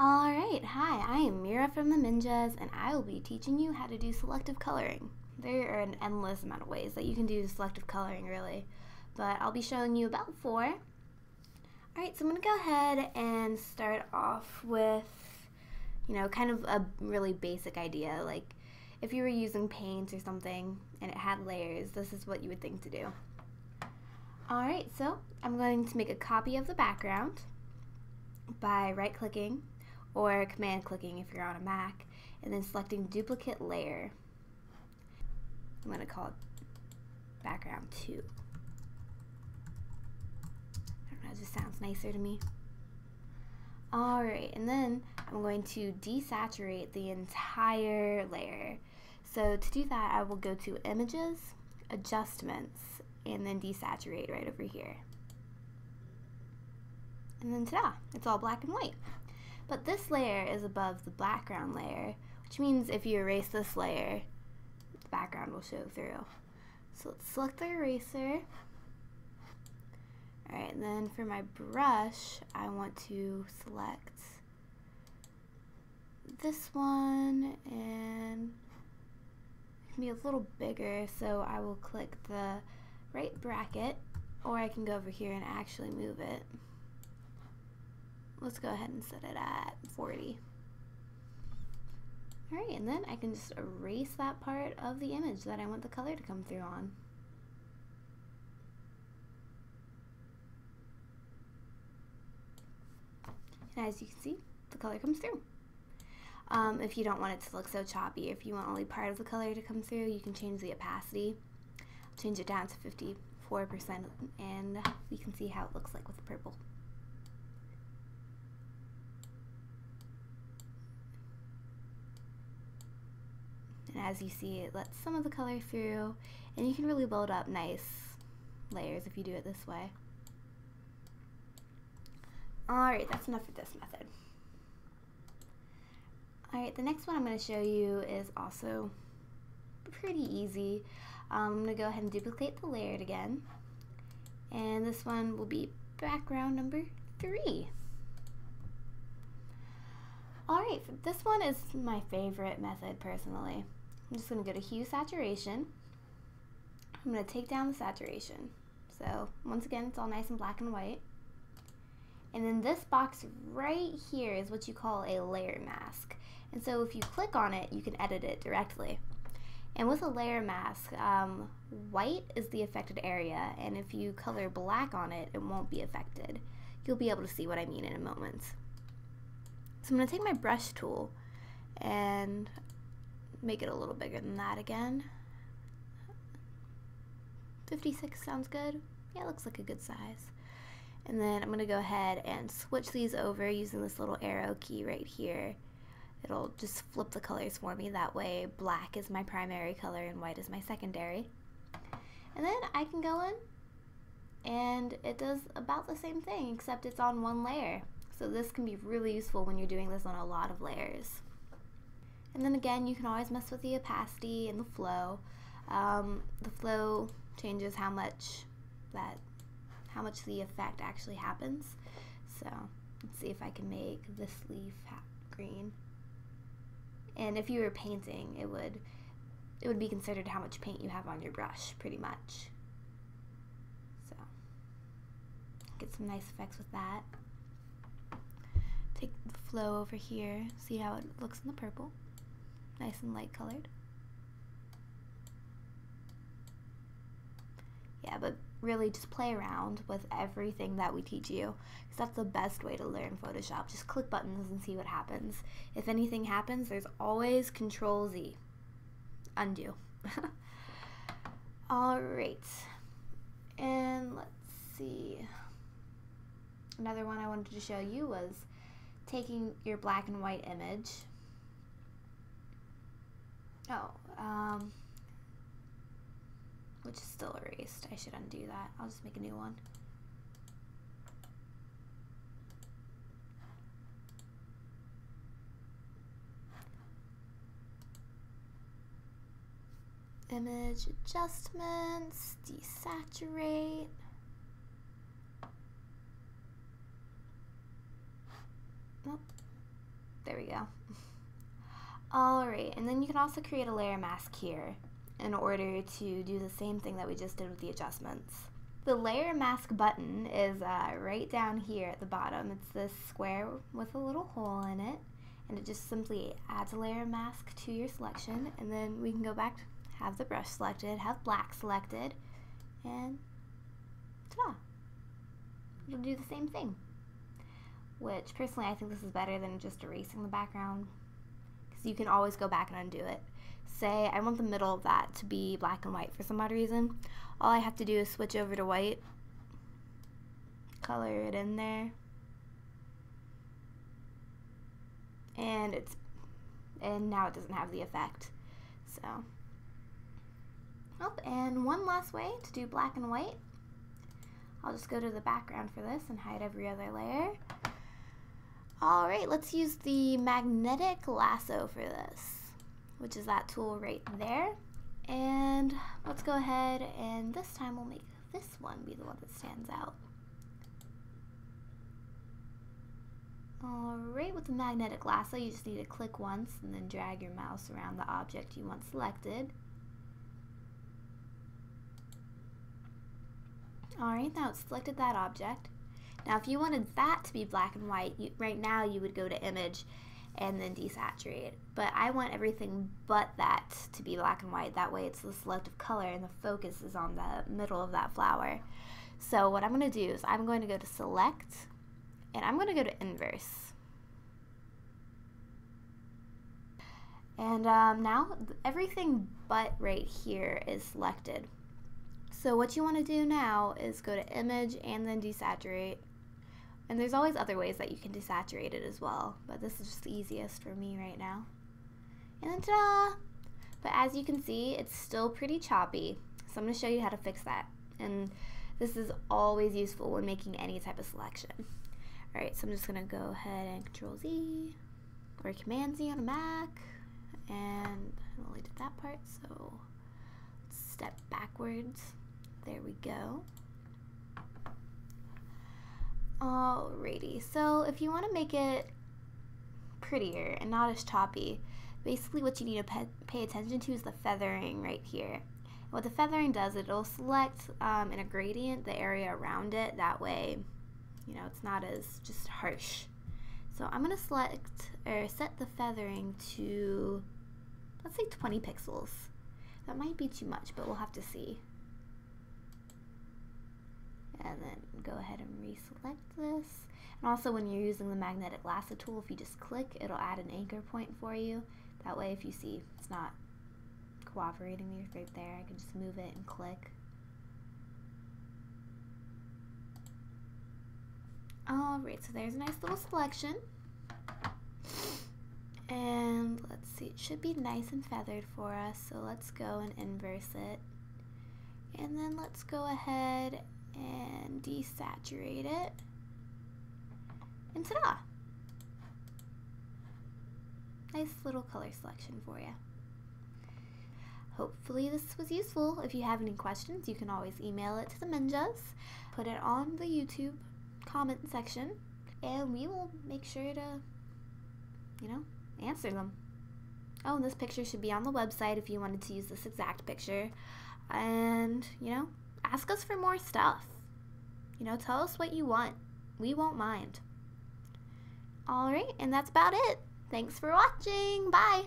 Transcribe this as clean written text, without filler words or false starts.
Alright, hi, I am Mira from the MINjas, and I will be teaching you how to do selective coloring. There are an endless amount of ways that you can do selective coloring, really, but I'll be showing you about 4. Alright, so I'm going to go ahead and start off with, kind of a really basic idea, like if you were using paint or something and it had layers, this is what you would think to do. Alright, so I'm going to make a copy of the background by right-clicking or command-clicking if you're on a Mac, and then selecting Duplicate Layer. I'm going to call it Background 2. I don't know, it just sounds nicer to me. Alright, and then I'm going to desaturate the entire layer. So to do that, I will go to Images, Adjustments, and then Desaturate right over here. And then ta-da, it's all black and white. But this layer is above the background layer, which means if you erase this layer, the background will show through. So let's select the eraser. Alright, and then for my brush, I want to select this one, and it can be a little bigger, so I will click the right bracket, or I can go over here and actually move it. Let's go ahead and set it at 40. Alright, and then I can just erase that part of the image that I want the color to come through on. And as you can see, the color comes through. If you don't want it to look so choppy, if you want only part of the color to come through, you can change the opacity. I'll change it down to 54%, and you can see how it looks like with the purple. And as you see, it lets some of the color through, and you can really build up nice layers if you do it this way. Alright, that's enough for this method. Alright, the next one I'm going to show you is also pretty easy. I'm going to go ahead and duplicate the layer again, and this one will be background number 3. Alright, this one is my favorite method personally. I'm just going to go to Hue Saturation. I'm going to take down the saturation. So once again, it's all nice and black and white. And then this box right here is what you call a layer mask. And so if you click on it, you can edit it directly. And with a layer mask, white is the affected area, and if you color black on it, it won't be affected. You'll be able to see what I mean in a moment. So I'm going to take my brush tool and make it a little bigger than that again. 56 sounds good. Yeah, it looks like a good size. And then I'm going to go ahead and switch these over using this little arrow key right here. It'll just flip the colors for me. That way black is my primary color and white is my secondary. And then I can go in and it does about the same thing, except it's on one layer. So this can be really useful when you're doing this on a lot of layers. And then again, you can always mess with the opacity and the flow. The flow changes how much the effect actually happens. So let's see if I can make this leaf green. And if you were painting, it would be considered how much paint you have on your brush, pretty much. So get some nice effects with that. Take the flow over here, see how it looks in the purple. Nice and light colored. Yeah, but really just play around with everything that we teach you, because that's the best way to learn Photoshop. Just click buttons and see what happens. If anything happens, there's always Control-Z. Undo. Alright. And let's see. Another one I wanted to show you was taking your black and white image. Which is still erased. I should undo that. I'll just make a new one. Image Adjustments Desaturate. Nope. There we go. Alright, and then you can also create a layer mask here in order to do the same thing that we just did with the adjustments. The layer mask button is right down here at the bottom. It's this square with a little hole in it, and it just simply adds a layer mask to your selection, and then we can go back, have the brush selected, have black selected, and ta-da! It'll do the same thing. Which, personally, I think this is better than just erasing the background, because you can always go back and undo it. Say I want the middle of that to be black and white for some odd reason. All I have to do is switch over to white, color it in there, and now it doesn't have the effect. So, and one last way to do black and white. I'll just go to the background for this and hide every other layer. Alright, let's use the magnetic lasso for this, which is that tool right there. And let's go ahead and this time we'll make this one be the one that stands out. Alright, with the magnetic lasso you just need to click once and then drag your mouse around the object you want selected. Alright, now it's selected that object. Now if you wanted that to be black and white, right now you would go to Image and then Desaturate. But I want everything but that to be black and white. That way it's the selective color and the focus is on the middle of that flower. So what I'm going to do is I'm going to go to Select and I'm going to go to Inverse. And now everything but right here is selected. So what you want to do now is go to Image and then Desaturate. And there's always other ways that you can desaturate it as well, but this is just the easiest for me right now. And then ta-da! But as you can see, it's still pretty choppy, so I'm going to show you how to fix that. And this is always useful when making any type of selection. Alright, so I'm just going to go ahead and Control-Z, or Command-Z on a Mac, and I only did that part, so let's step backwards. There we go. Alrighty, so if you want to make it prettier and not as choppy, basically what you need to pay attention to is the feathering right here. And what the feathering does, it'll select in a gradient the area around it. That way, you know, it's not as just harsh. So I'm going to select or set the feathering to, let's say 20 pixels. That might be too much, but we'll have to see. And then go ahead and reselect this. And also when you're using the magnetic lasso tool, if you just click, it'll add an anchor point for you. That way if you see it's not cooperating right there, I can just move it and click. Alright, so there's a nice little selection. And let's see, it should be nice and feathered for us, so let's go and inverse it. And then let's go ahead and desaturate it, and ta-da! Nice little color selection for you. Hopefully this was useful. If you have any questions, you can always email it to the MINjas, put it on the YouTube comment section, and we will make sure to, you know, answer them. Oh, and this picture should be on the website if you wanted to use this exact picture. And, you know, ask us for more stuff. You know, tell us what you want. We won't mind. Alright, and that's about it. Thanks for watching. Bye.